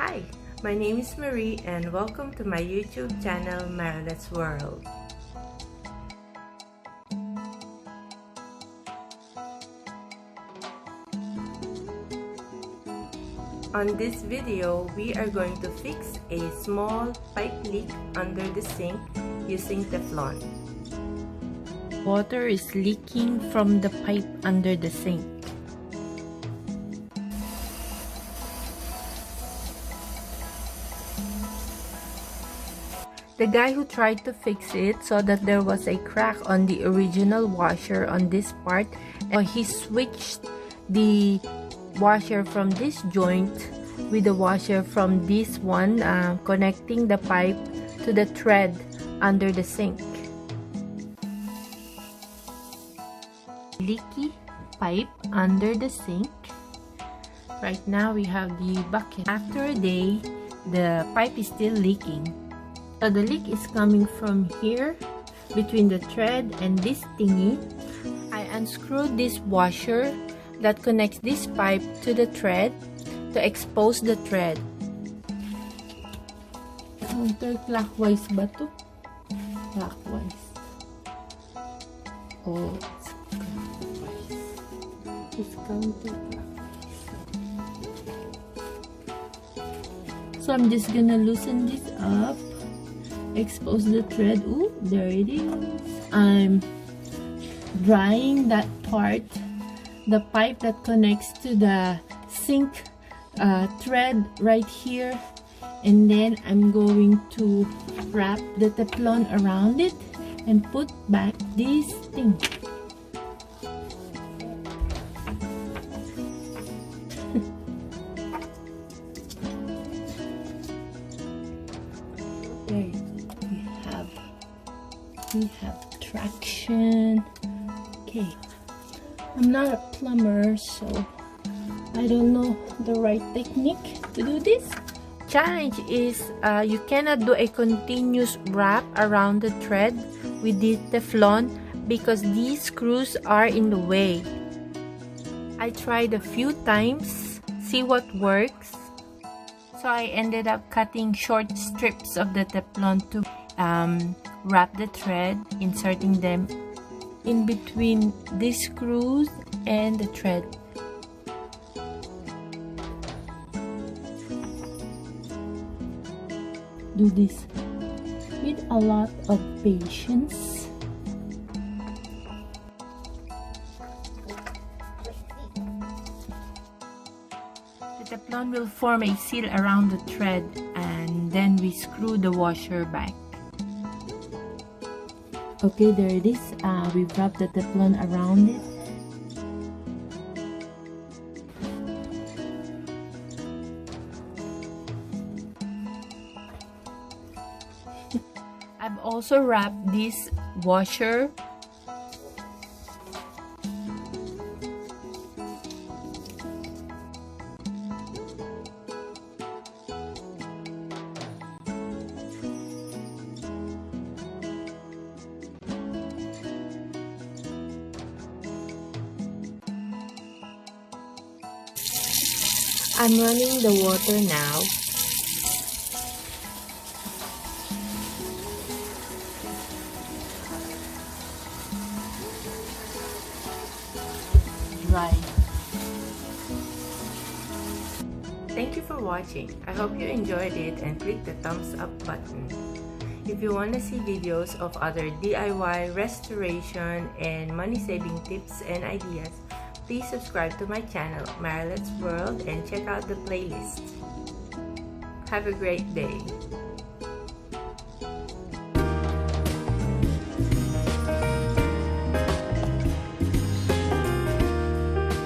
Hi, my name is Marie and welcome to my YouTube channel, Marilet's World. On this video, we are going to fix a small pipe leak under the sink using Teflon. Water is leaking from the pipe under the sink. The guy who tried to fix it saw that there was a crack on the original washer on this part, and he switched the washer from this joint with the washer from this one, connecting the pipe to the thread under the sink. Leaky pipe under the sink. Right now we have the bucket. After a day, the pipe is still leaking. So the leak is coming from here between the thread and this thingy. I unscrewed this washer that connects this pipe to the thread to expose the thread. Counterclockwise ba to? Clockwise. Oh, it's clockwise. It's counterclockwise. So I'm just gonna loosen this up, expose the thread. Ooh, there it is. I'm drying that part, the pipe that connects to the sink thread right here, and then I'm going to wrap the Teflon around it and put back this thing. There you go. We have traction. Okay, I'm not a plumber, so I don't know the right technique to do this. Challenge is you cannot do a continuous wrap around the thread with the Teflon because these screws are in the way. I tried a few times, see what works. So I ended up cutting short strips of the Teflon to wrap the thread, inserting them in between these screws and the thread. Do this with a lot of patience. The Teflon will form a seal around the thread, and then we screw the washer back. Okay, there it is. We've wrapped the Teflon around it. I've also wrapped this washer. I'm running the water now. Dry. Thank you for watching. I hope you enjoyed it and click the thumbs up button. If you want to see videos of other DIY, restoration, and money-saving tips and ideas, please subscribe to my channel, Marilet's World, and check out the playlist. Have a great day.